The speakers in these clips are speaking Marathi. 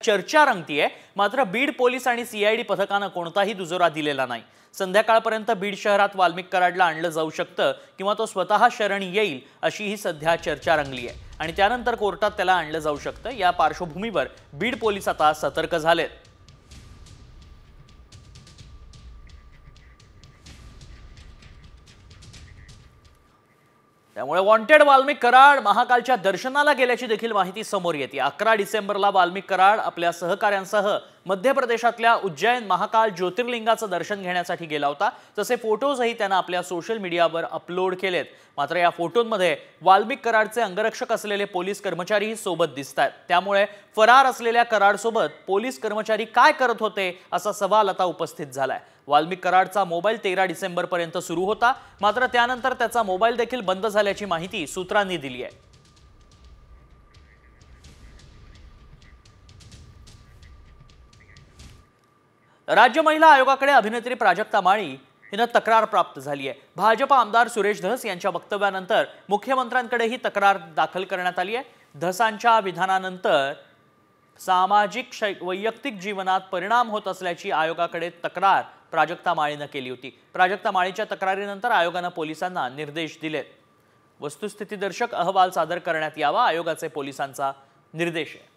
चर्चा रंगतीये। मात्र बीड पोलीस आणि सीआयडी पथकानं कोणताही दुजोरा दिलेला नाही। संध्याकाळपर्यंत बीड शहरात वाल्मिक कराडला आणलं जाऊ शकतं किंवा तो स्वतः शरण येईल अशी ही सध्या चर्चा रंगली आहे आणि त्यानंतर कोर्टात त्याला आणलं जाऊ शकतं। या पार्श्वभूमीवर बीड पोलीस आता सतर्क झालेत। त्यामुळे वॉन्टेड वाल्मिक कराड महाकालच्या दर्शनाला गेल्याची देखील माहिती समोर येते। 11 डिसेंबरला वाल्मिक कराड आपल्या सहकाऱ्यांसह मध्य प्रदेशातल्या उज्जैन महाकाल ज्योतिर्लिंगाचं दर्शन घेण्यासाठी गेला होता। तसे फोटोजही त्यानं आपल्या सोशल मीडियावर अपलोड केलेत। मात्र या फोटोंमध्ये वाल्मिक कराडचे अंगरक्षक असलेले पोलीस कर्मचारीही सोबत दिसतात। त्यामुळे फरार असलेल्या कराडसोबत पोलीस कर्मचारी काय करत होते असा सवाल आता उपस्थित झालाय। वाल्मिक कराडचा मोबाईल 13 डिसेंबर पर्यंत सुरू होता, मात्र त्यानंतर त्याचा मोबाईल देखील बंद झाल्याची माहिती सूत्रांनी दिली आहे। राज्य महिला आयोगाकडे अभिनेत्री प्राजक्ता माळी हिनं तक्रार प्राप्त झाली आहे। भाजप आमदार सुरेश धस यांच्या वक्तव्यानंतर मुख्यमंत्र्यांकडे ही तक्रार दाखल करण्यात आली आहे। धसांच्या विधानानंतर सामाजिक वैयक्तिक जीवनात परिणाम होत असल्याची आयोगाकडे तक्रार प्राजक्ता माळीनं केली होती। प्राजक्ता माळीच्या तक्रारीनंतर आयोगानं पोलिसांना निर्देश दिलेत। वस्तुस्थितीदर्शक अहवाल सादर करण्यात यावा आयोगाचे पोलिसांचा निर्देश आहे।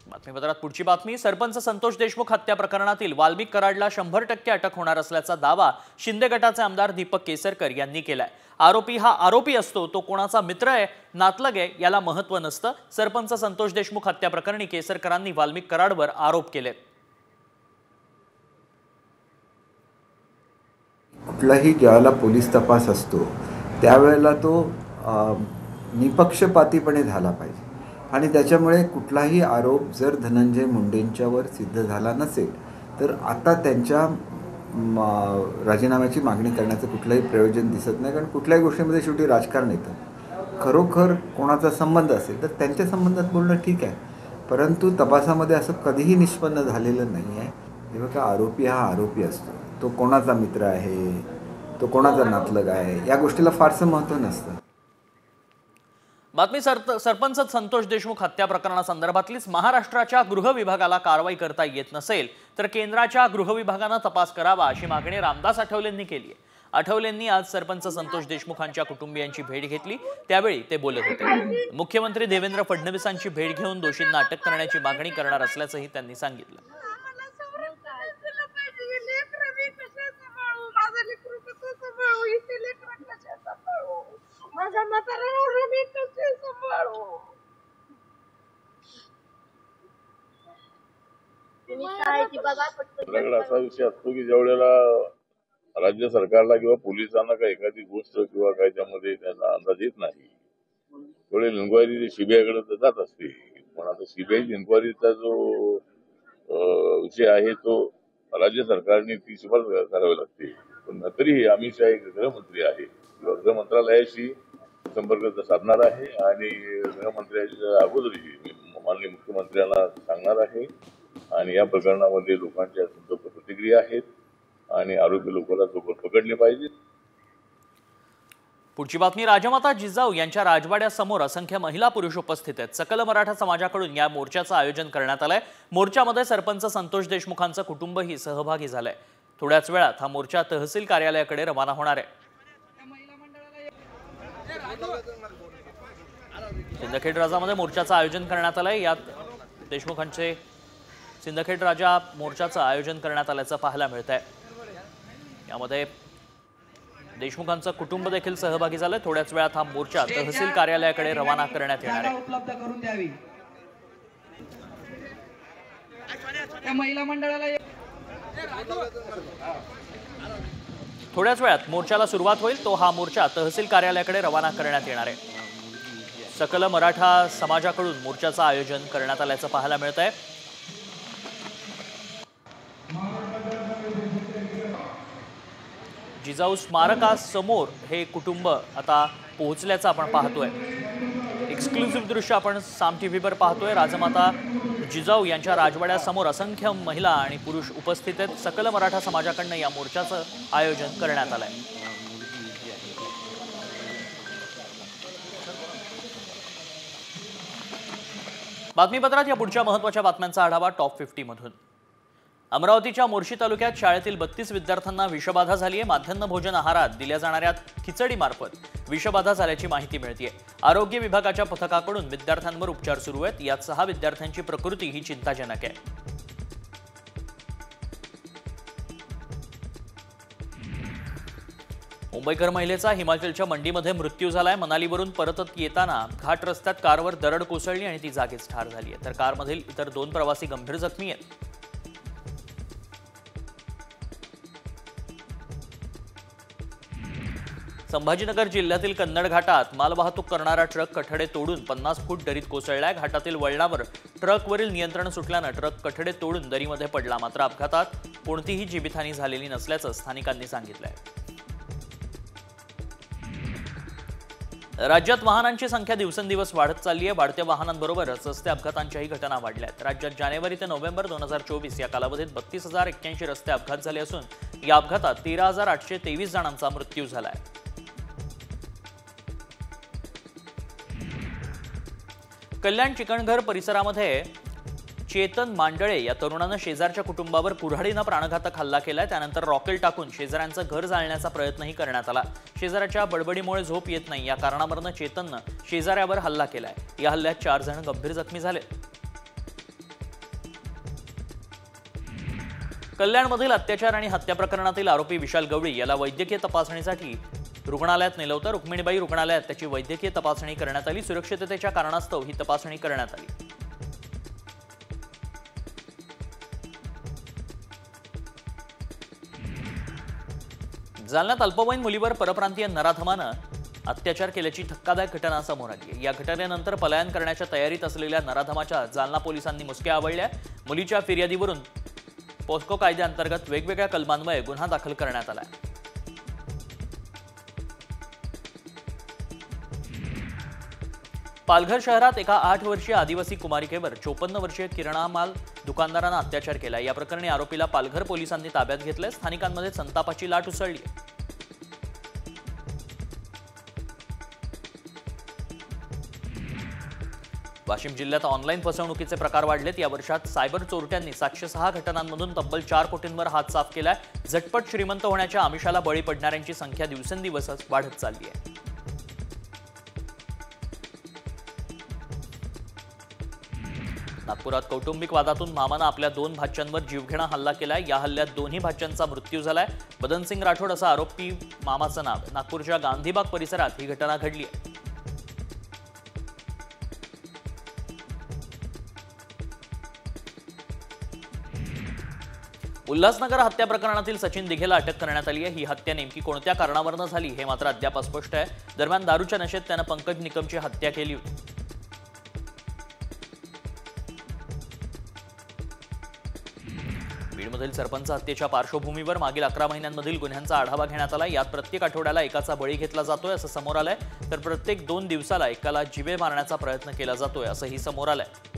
बातमीपत्रात पुढची बातमी। सरपंच संतोष देशमुख हत्या प्रकरणातील वाल्मिक कराडला 100% अटक होणार असल्याचा दावा शिंदे गटाचे आमदार दीपक केसरकर यांनी केलाय। आरोपी हा आरोपी असतो, तो कोणाचा मित्र आहे नातलग आहे याला महत्त्व नसतं। सरपंच संतोष देशमुख हत्या प्रकरणी केसरकरांनी वाल्मिक कराडवर आरोप केलेत। कुठलाही ज्यावेळेला पोलीस तपास असतो त्यावेळेला तो निपक्षपातीपणे झाला पाहिजे आणि त्याच्यामुळे कुठलाही आरोप जर धनंजय मुंडेंच्यावर सिद्ध झाला नसेल तर आता त्यांच्या राजीनाम्याची मागणी करण्याचं कुठलंही प्रयोजन दिसत नाही। कारण कुठल्याही गोष्टीमध्ये शेवटी राजकारण येतं। खरोखर कोणाचा संबंध असेल तर त्यांच्या संबंधात बोलणं ठीक आहे, परंतु तपासामध्ये असं कधीही निष्पन्न झालेलं नाही आहे। हे बघा, आरोपी हा आरोपी असतो, तो कोणाचा मित्र आहे, तो कोणाचा नातलग आहे या गोष्टीला फारसं महत्त्व नसतं। बातमी सरपंच संतोष देशमुख हत्या प्रकरणासंदर्भातलीच महाराष्ट्राच्या गृह विभागाला कारवाई करता येत नसेल तर केंद्राच्या गृह विभागाने तपास करावा अशी मागणी रामदास आठवलेंनी केली आहे। आठवलेंनी आज सरपंच संतोष देशमुखांच्या कुटुंबियांची भेट घेतली, त्यावेळी ते बोलत होते। मुख्यमंत्री देवेंद्र फडणवीसांची भेट घेऊन दोषींना अटक करण्याची मागणी करणार असल्याचंही त्यांनी सांगितलं। असा विषय असतो की ज्यावेळेला राज्य सरकारला किंवा पोलिसांना काही एखादी गोष्ट किंवा काय त्यामध्ये त्यांना अंदाज येत नाही त्यावेळेला इन्क्वायरी सीबीआयकडे जात असते। पण आता सीबीआय इन्क्वायरीचा जो विषय आहे तो राज्य सरकारने ती शिफारस करावी लागते। पण तरीही अमित शहा एक गृहमंत्री आहे, गृह मंत्रालयाशी संपर्क साधणार आहे आणि गृहमंत्र्यांच्या अगोदरही माननीय मुख्यमंत्र्यांना सांगणार आहे आणि या प्रकरणामध्ये लोकांच्या संतप्त प्रतिक्रिया आहेत आणि आरोपी लोकांना लवकर पकडले पाहिजे। पुढची बातमी। राजमाता जिजाऊ यांच्या राजवाड्यासमोर असंख्य महिला पुरुष उपस्थित आहेत। सकल मराठा समाजाकडून या मोर्चाचं आयोजन करण्यात आलंय। मोर्चामध्ये सरपंच संतोष देशमुखांचं कुटुंबही सहभागी झालंय। थोड्याच वेळात हा मोर्चा तहसील कार्यालयाकडे रवाना होणार आहे। सिंदखेड राजामध्ये मोर्चाचं आयोजन करण्यात आलंय। यात देशमुखांचे सिंदखेड राजा मोर्चाचं आयोजन करण्यात आल्याचं पाहायला मिळतंय। यामध्ये देशमुखांचं कुटुंब देखील सहभागी झालंय। थोड्याच वेळात हा मोर्चा तहसील कार्यालयाकडे रवाना करण्यात येणार आहे। उपलब्ध करून द्यावी त्या महिला मंडळाला। थोड्याच वेळात मोर्चाला सुरुवात होईल, तो हा मोर्चा तहसील कार्यालयाकडे रवाना करण्यात येणार आहे। सकल मराठा समाजाकडून मोर्चाचं आयोजन करण्यात आल्याचं पाहायला मिळतंय। जिजाऊ स्मारकासमोर हे कुटुंब आता पोहोचल्याचं आपण पाहतोय। एक्सक्लुझिव्ह दृश्य आपण साम टीव्हीवर पाहतोय। राजमाता जिजाऊ यांच्या राजवाड्यासमोर असंख्य महिला आणि पुरुष उपस्थित आहेत। सकल मराठा समाजाकडून या मोर्चाचं आयोजन करण्यात आलंय। बातमीपत्रात या पुढच्या महत्त्वाच्या बातम्यांचा आढावा टॉप 50 मधून। अमरावतीच्या मोर्शी तालुक्यात शाळेतील 32 विद्यार्थ्यांना विषबाधा झाली आहे। माध्यान्ह भोजन आहारात दिल्या जाणाऱ्या खिचडीमार्फत विषबाधा झाल्याची माहिती मिळते। आरोग्य विभागाच्या पथकाकडून विद्यार्थ्यांवर उपचार सुरू आहेत। यात 6 विद्यार्थ्यांची प्रकृती ही चिंताजनक आहे। मुंबईकर महिलेचा हिमाचलच्या मंडीमध्ये मृत्यू झालाय। मनालीवरून परतत येताना घाट रस्त्यात कारवर दरड कोसळली आणि ती जागीच ठार झाली आहे, तर कारमधील इतर 2 प्रवासी गंभीर जखमी आहेत। संभाजीनगर जिल्ह्यातील कन्नड घाटात मालवाहतूक करणारा ट्रक कठडे तोडून 50 फूट दरीत कोसळलाय। घाटातील वळणावर ट्रकवरील नियंत्रण सुटल्यानं ट्रक कठडे तोडून दरीमध्ये पडला। मात्र अपघातात कोणतीही जीवितहानी झालेली नसल्याचं स्थानिकांनी सांगितलंय। राज्यात वाहनांची संख्या दिवसेंदिवस वाढत चालली आहे। वाढत्या वाहनांबरोबरच रस्ते अपघातांच्याही घटना वाढल्या आहेत। राज्यात जानेवारी ते नोव्हेंबर 2024 या कालावधीत 32,081 रस्ते अपघात झाले असून या अपघातात 13,823 जणांचा मृत्यू झालाय। कल्याण चिकणघर परिसरामध्ये चेतन मांडळे या तरुणानं शेजारच्या कुटुंबावर कुऱ्हाडीनं प्राणघातक हल्ला केलाय। त्यानंतर रॉकेल टाकून शेजाऱ्यांचं घर जाळण्याचा प्रयत्नही करण्यात आला। शेजाऱ्याच्या बडबडीमुळे झोप येत नाही या कारणावरून चेतननं शेजाऱ्यावर हल्ला केलाय। या हल्ल्यात 4 जण गंभीर जखमी झाले। कल्याणमधील अत्याचार आणि हत्या प्रकरणातील आरोपी विशाल गवळी याला वैद्यकीय तपासणीसाठी रुग्णालयात नेलं होतं। रुक्मिणीबाई रुग्णालयात त्याची वैद्यकीय तपासणी करण्यात आली। सुरक्षिततेच्या कारणास्तव ही तपासणी करण्यात आली। जालन्यात अल्पवयीन मुलीवर परप्रांतीय नराधमानं अत्याचार केल्याची धक्कादायक घटना समोर आली आहे। या घटनेनंतर पलायन करण्याच्या तयारीत असलेल्या नराधमाच्या जालना पोलिसांनी मुसक्या आवळल्या। मुलीच्या फिर्यादीवरून पोस्को कायद्याअंतर्गत वेगवेगळ्या कलमांमुळे गुन्हा दाखल करण्यात आला आहे। पालघर शहरात एका 8 वर्षीय आदिवासी कुमारिकेवर 54 वर्षीय किराणा माल दुकानदारानं अत्याचार केला। या प्रकरणी आरोपीला पालघर पोलिसांनी ताब्यात घेतलंय। स्थानिकांमध्ये संतापाची लाट उसळली। वाशिम जिल्ह्यात ऑनलाईन फसवणुकीचे प्रकार वाढलेत। या वर्षात सायबर चोरट्यांनी 706 घटनांमधून तब्बल 4 कोटींवर हात साफ केलाय। झटपट श्रीमंत होण्याच्या आमिषाला बळी पडणाऱ्यांची संख्या दिवसेंदिवस वाढत चालली आहे। नागपुरात कौटुंबिक वादातून मामानं आपल्या 2 भाच्यांवर जीवघेणा हल्ला केलाय। या हल्ल्यात दोन्ही भाच्यांचा मृत्यू झालाय। बदनसिंग राठोड असा आरोपी मामाचं नाव। नागपूरच्या गांधीबाग परिसरात ही घटना घडली आहे। उल्हासनगर हत्या प्रकरणातील सचिन दिघेला अटक करण्यात आली आहे। ही हत्या नेमकी कोणत्या कारणावरून झाली हे मात्र अद्याप अस्पष्ट आहे। दरम्यान दारूच्या नशेत त्यानं पंकज निकमची हत्या केली होती। बीडमधील सरपंच हत्येच्या पार्श्वभूमीवर मागील 11 महिन्यांमधील गुन्ह्यांचा आढावा घेण्यात आला। यात प्रत्येक आठवड्याला एकाचा बळी घेतला जातोय असं समोर आलंय, तर प्रत्येक 2 दिवसाला एकाला जीवे मारण्याचा प्रयत्न केला जातोय असंही समोर आलंय।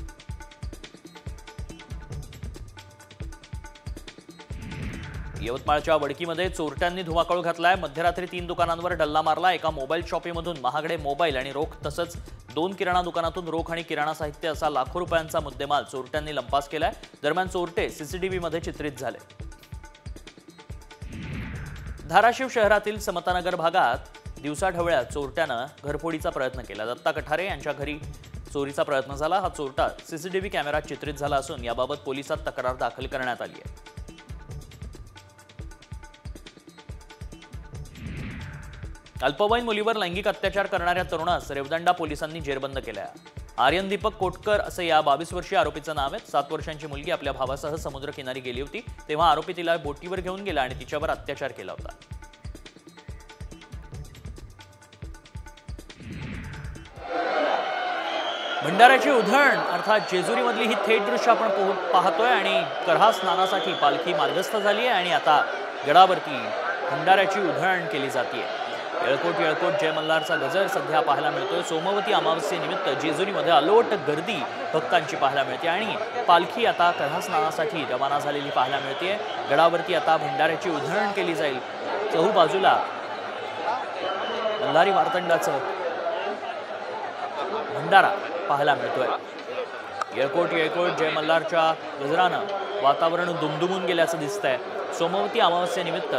यवतमाळच्या वडकीमध्ये चोरट्यांनी धुमाकूळ घातलाय। मध्यरात्री 3 दुकानांवर डल्ला मारला। एका मोबाईल शॉपीमधून महागडे मोबाईल आणि रोख तसंच 2 किराणा दुकानातून रोख आणि किराणा साहित्य असा लाखो रुपयांचा मुद्देमाल चोरट्यांनी लंपास केलाय। दरम्यान चोरटे सीसीटीव्हीमध्ये चित्रित झाले। धाराशिव शहरातील समतानगर भागात दिवसाढवळ्या चोरट्यानं घरफोडीचा प्रयत्न केला। दत्ता कठारे यांच्या घरी चोरीचा प्रयत्न झाला। हा चोरटा सीसीटीव्ही कॅमेऱ्यात चित्रित झाला असून याबाबत पोलिसात तक्रार दाखल करण्यात आली आहे। अल्पवयीन मुलीवर लैंगिक अत्याचार करणाऱ्या तरुणास रेवदंडा पोलिसांनी जेरबंद केलाय। आर्यन दीपक कोटकर असं या 22 वर्षीय आरोपीचं नाव आहे। 7 वर्षांची मुलगी आपल्या भावासह समुद्रकिनारी गेली होती, तेव्हा आरोपी तिला बोटीवर घेऊन गेला आणि तिच्यावर अत्याचार केला होता। भंडाऱ्याची उधळण अर्थात जेजुरीमधली ही थेट दृश्य आपण पाहतोय आणि करहा स्नानासाठी पालखी मार्गस्थ झाली आहे आणि आता गडावरती भंडाऱ्याची उधळण केली जाते। येळकोट येळकोट जय मल्हारचा गजर सध्या पाहायला मिळतोय। सोमवती अमावस्येनिमित्त जेजुरीमध्ये अलोट गर्दी भक्तांची पाहायला मिळते आणि पालखी आता कधा स्नानासाठी रवाना झालेली पाहायला मिळते। गडावरती आता भंडाऱ्याची उधळण केली जाईल। चहू बाजूला मल्हारी मार्तंडाचं भंडारा पाहायला मिळतोय। येळकोट येळकोट जय मल्हारच्या गजरानं वातावरण दुमदुमून गेल्याचं दिसतंय। सोमवती अमावस्येनिमित्त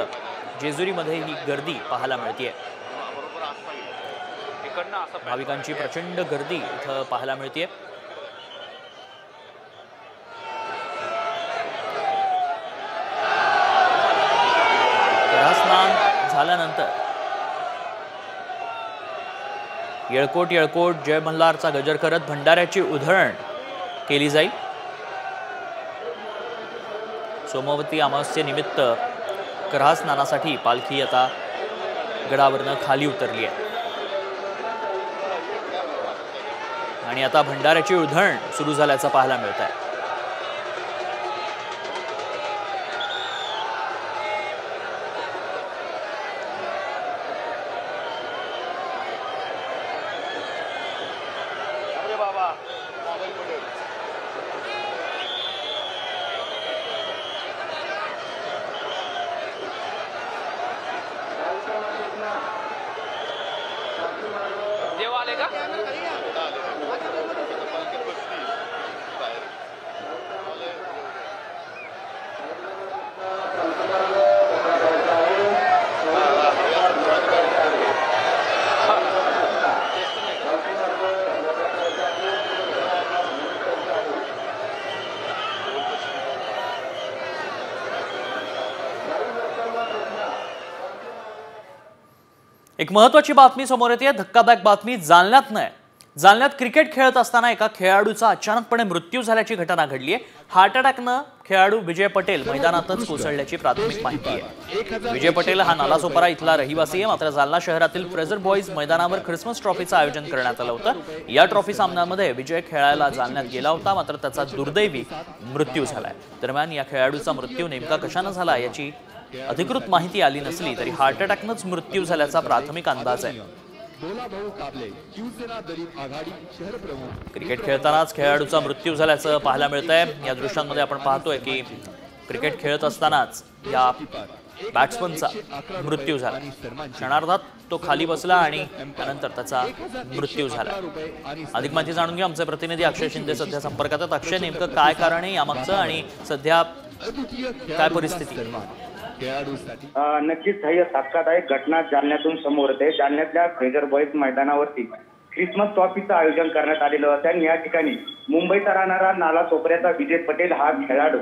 जेजुरीमध्ये ही गर्दी पाहायला मिळते। भाविकांची प्रचंड गर्दी इथं पाहायला मिळते। स्नान झाल्यानंतर येळकोट येळकोट जय मल्हारचा गजर करत भंडाऱ्याची उधळण केली जाईल। सोमवती अमावस्येनिमित्त करहा स्नानासाठी पालखी आता गडावरनं खाली उतरली आहे आणि आता भंडाऱ्याची उधळण सुरू झाल्याचं पाहायला मिळत आहे। एक महत्त्वाची बातमी समोर येते। धक्कादायक बातमी जालन्यात नाही। जालन्यात क्रिकेट खेळत असताना एका खेळाडूचा अचानकपणे मृत्यू झाल्याची घटना घडली आहे। हार्ट अटॅकनं खेळाडू विजय पटेल मैदानातच कोसळल्याची प्राथमिक माहिती आहे। विजय पटेल हा नालासोपारा इथला रहिवासी आहे। मात्र जालना शहरातील फ्रेझर बॉईज मैदानावर ख्रिसमस ट्रॉफीचं आयोजन करण्यात आलं होतं। या ट्रॉफी सामन्यामध्ये विजय खेळायला जालन्यात गेला होता, मात्र त्याचा दुर्दैवी मृत्यू झालाय। दरम्यान या खेळाडूचा मृत्यू नेमका कशाने झाला याची अधिकृत माहिती आली नसली तरी हार्ट अटॅकनंच मृत्यू झाल्याचा प्राथमिक अंदाज आहे। क्रिकेट खेळतानाच खेळाडूचा मृत्यू झाल्याचं पाहायला मिळतंय। या दृश्यांमध्ये आपण पाहतोय की क्रिकेट खेळत असतानाच या बॅट्समनचा मृत्यू झाला। क्षणार्धात तो खाली बसला आणि त्यानंतर त्याचा मृत्यू झाला। अधिक माहिती जाणून घेऊ आमचे प्रतिनिधी अक्षय शिंदे सध्या संपर्कात आहेत। अक्षय, नेमकं काय कारण आहे यामागचं आणि सध्या काय परिस्थिती? नक्कीच ही धक्कादायक घटना जालन्यातून समोर येते। जालन्यातल्या फ्रेझर बॉईज मैदानावरती ख्रिसमस ट्रॉफीचं आयोजन करण्यात आलेलं होतं आणि या ठिकाणी मुंबईचा राहणारा नालासोपाऱ्याचा विजय पटेल हा खेळाडू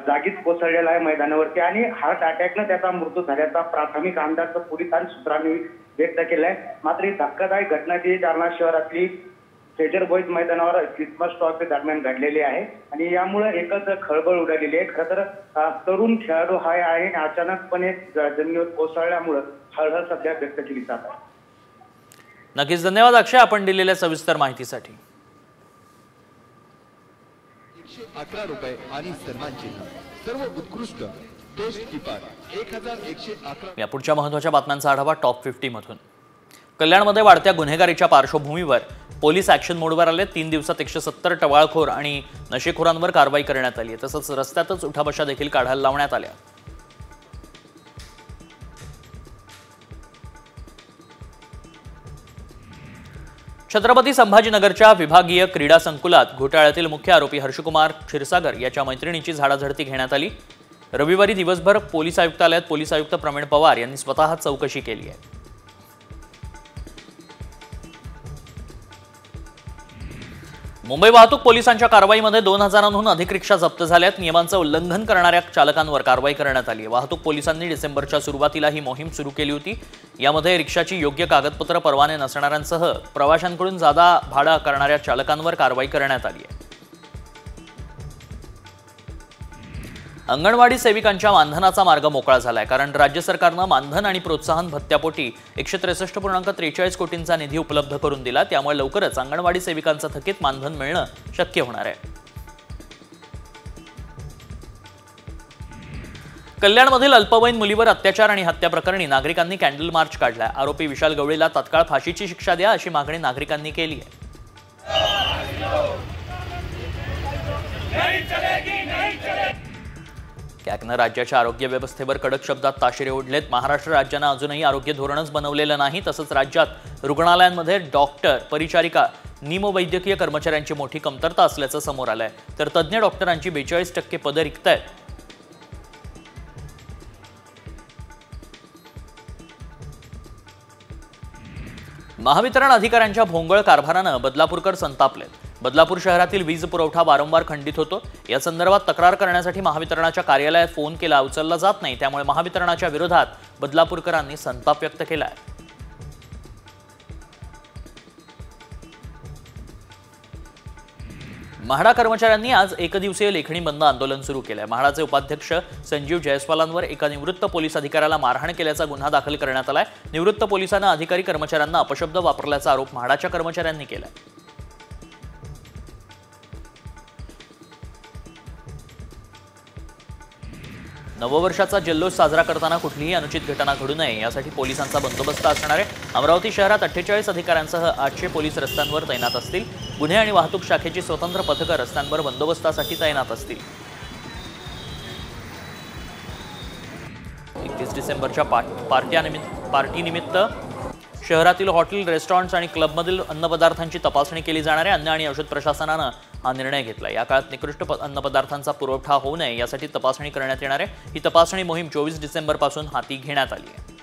जागीच कोसळलेला आहे मैदानावरती आणि हार्ट अटॅकनं त्याचा मृत्यू झाल्याचा प्राथमिक अंदाज पोलिसांनी सूत्रांनी व्यक्त केलाय। मात्र ही धक्कादायक घटना जी जालना शहरातली फ्रेझर बॉईज मैदानावर ख्रिसमस ट्रॉफी दरम्यान घडलेली आहे आणि यामुळे एकच खळबळ उडालेली आहे। खरं तर तरुण खेळाडू हा आहे आणि अचानकपणे जमिनीवर कोसळल्यामुळे हळहळ सध्या व्यक्त केली जात आहे। नक्कीच धन्यवाद अक्षय आपण दिलेल्या सविस्तर माहितीसाठी। 111 रुपये आणि सन्मान चिन्ह सर्व उत्कृष्ट बेस्ट कीपर 1111। या पुढच्या महत्त्वाच्या बातम्यांचा आढावा टॉप 50 मधून। कल्याणमध्ये वाढत्या गुन्हेगारीच्या पार्श्वभूमीवर पोलीस ॲक्शन मोडवर आले। 3 दिवसात 170 टवाळखोर आणि नशेखोरांवर कारवाई करण्यात आली। तसंच रस्त्यातच उठाबशा देखील काढायला लावण्यात आल्या। छत्रपती संभाजीनगरच्या विभागीय क्रीडा संकुलात घोटाळ्यातील मुख्य आरोपी हर्षकुमार क्षीरसागर याच्या मैत्रिणीची झाडाझडती घेण्यात आली। रविवारी दिवसभर पोलीस आयुक्तालयात पोलीस आयुक्त प्रवीण पवार यांनी स्वतः चौकशी केली आहे। मुंबई वाहतूक पोलिसांच्या कारवाईमध्ये 2000हून अधिक रिक्षा जप्त झाल्यात। नियमांचं उल्लंघन करणाऱ्या चालकांवर कारवाई करण्यात आली आहे। वाहतूक पोलिसांनी डिसेंबरच्या सुरुवातीला ही मोहीम सुरू केली होती। यामध्ये रिक्षाची योग्य कागदपत्र परवाने नसणाऱ्यांसह प्रवाशांकडून जादा भाडं आकारणाऱ्या चालकांवर कारवाई करण्यात आली आहे। अंगणवाडी सेविकांच्या मानधनाचा मार्ग मोकळा झालाय, कारण राज्य सरकारनं मानधन आणि प्रोत्साहन भत्त्यापोटी 163.43 कोटींचा निधी उपलब्ध करून दिला। त्यामुळे लवकरच अंगणवाडी सेविकांचं थकीत मानधन मिळणं शक्य होणार आहे। कल्याणमधील अल्पवयीन मुलीवर अत्याचार आणि हत्या प्रकरणी नागरिकांनी कॅन्डल मार्च काढलाय। आरोपी विशाल गवळीला तात्काळ फाशीची शिक्षा द्या अशी मागणी नागरिकांनी केली आहे। कॅगनं राज्याच्या आरोग्य व्यवस्थेवर कडक शब्दात ताशेरे ओढलेत। महाराष्ट्र राज्यानं अजूनही आरोग्य धोरणच बनवलेलं नाही। तसंच राज्यात रुग्णालयांमध्ये डॉक्टर, परिचारिका, निमवैद्यकीय कर्मचाऱ्यांची मोठी कमतरता असल्याचं समोर आलंय। तर तज्ज्ञ डॉक्टरांची 42% पदं रिक्त आहेत। महावितरण अधिकाऱ्यांच्या भोंगळ कारभारानं बदलापूरकर संतापलेत। बदलापूर शहरातील वीज पुरवठा वारंवार खंडित होतो। या संदर्भात तक्रार करण्यासाठी महावितरणाच्या कार्यालयात फोन केला, उचलला जात नाही। त्यामुळे महावितरणाच्या विरोधात बदलापूरकरांनी संताप व्यक्त केला आहे। म्हाडा कर्मचाऱ्यांनी आज एकदिवसीय लेखणी बंद आंदोलन सुरू केलंय। म्हाडाचे उपाध्यक्ष संजीव जयस्वालांवर एका निवृत्त पोलीस अधिकाऱ्याला मारहाण केल्याचा गुन्हा दाखल करण्यात आलाय। निवृत्त पोलिसांना अधिकारी कर्मचाऱ्यांना अपशब्द वापरल्याचा आरोप म्हाडाच्या कर्मचाऱ्यांनी केलाय। नववर्षाचा जल्लोष साजरा करताना कुठलीही अनुचित घटना घडू नये यासाठी पोलिसांचा बंदोबस्त असणार आहे। अमरावती शहरात 48 अधिकाऱ्यांसह 800 पोलीस रस्त्यांवर तैनात असतील। गुन्हे आणि वाहतूक शाखेची स्वतंत्र पथकं रस्त्यांवर बंदोबस्तासाठी तैनात असतील। 31 डिसेंबरच्या पार्टीनिमित्त शहरातील हॉटेल, रेस्टॉरंट्स आणि क्लबमधील अन्नपदार्थांची तपासणी केली जाणार आहे। अन्न आणि औषध प्रशासनानं हा निर्णय घेतला। या काळात निकृष्ट अन्नपदार्थांचा पुरवठा होऊ नये यासाठी तपासणी करण्यात येणार आहे। ही तपासणी मोहीम 24 डिसेंबरपासून हाती घेण्यात आली आहे।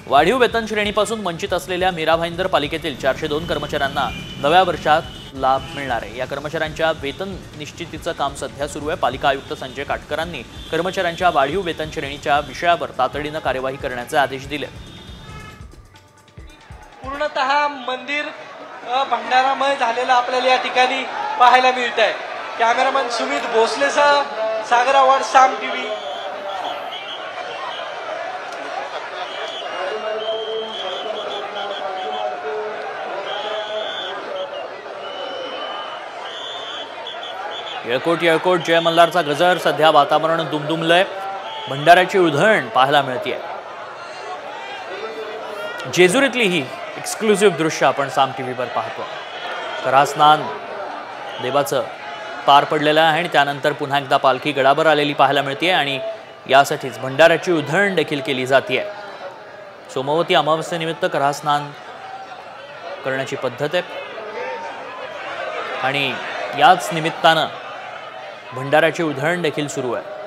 वाढीव वेतन श्रेणीपासून वंचित असलेल्या मीरा भाईंदर पालिकेतील 402 कर्मचाऱ्यांना नव्या वर्षात लाभ मिळणार आहे। या कर्मचाऱ्यांच्या वेतन निश्चितीचं काम सध्या सुरू आहे। पालिका आयुक्त संजय काटकरांनी कर्मचाऱ्यांच्या वाढीव वेतन श्रेणीच्या विषयावर तातडीनं कार्यवाही करण्याचे आदेश दिले। पूर्णतः मंदिर भंडारामय झालेलं आपल्याला या ठिकाणी पाहायला मिळत आहे। कॅमेरामॅन सुमित भोसलेसह सागर आव्हाड, साम टीव्ही। येळकोट येळकोट जय मल्हारचा गजर, सध्या वातावरण दुमदुमलंय। भंडाऱ्याची उधळण पाहायला मिळते। जेजुरीतली ही एक्सक्लुसिव्ह दृश्य आपण साम टीव्हीवर पाहतो। करास्नान देवाचं पार पडलेलं आहे आणि त्यानंतर पुन्हा एकदा पालखी गडावर आलेली पाहायला मिळते आणि यासाठीच भंडाऱ्याची उधळण देखील केली जाते। सोमवती अमावस्येनिमित्त करास्नान करण्याची पद्धत आहे आणि याच निमित्तानं भंडाऱ्याची उधळण देखील सुरू आहे।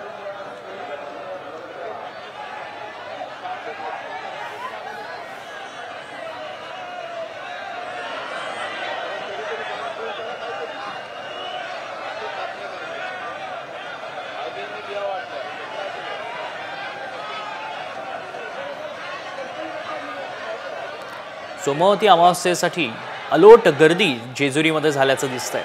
सोमवती अमावस्येसाठी अलोट गर्दी जेजुरीमध्ये झाल्याचं दिसतंय।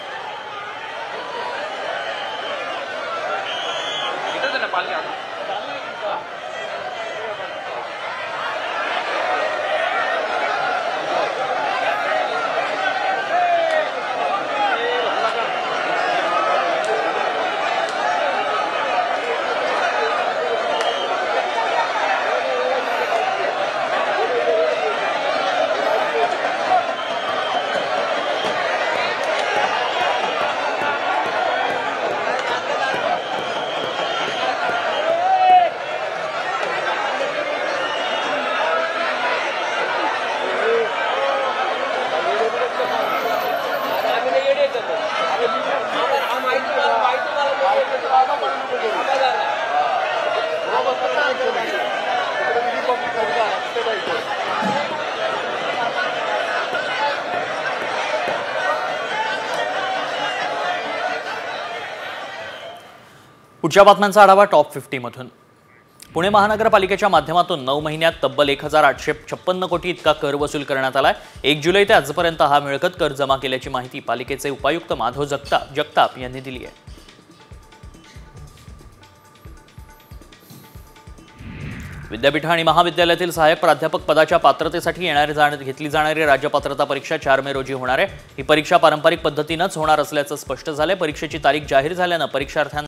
पुढच्या बातम्यांचा आढावा टॉप 50 मधून। पुणे महानगरपालिकेच्या माध्यमातून 9 महिन्यात तब्बल 1856 कोटी इतका कर वसूल करण्यात आलाय। 1 जुलै ते आजपर्यंत हा मिळकत कर जमा केल्याची माहिती पालिकेचे उपायुक्त माधव जगताप यांनी दिली आहे। विद्यापीठ आणि महाविद्यालयातील सहाय्यक प्राध्यापक पदाच्या पात्रतेसाठी घेतली जाणारी राज्य पात्रता परीक्षा 4 मे रोजी होणार आहे। ही परीक्षा पारंपरिक पद्धतीनेच होणार असल्याचं स्पष्ट झालंय। परीक्षेची तारीख जाहीर झाल्यानं परीक्षार्थ्यांना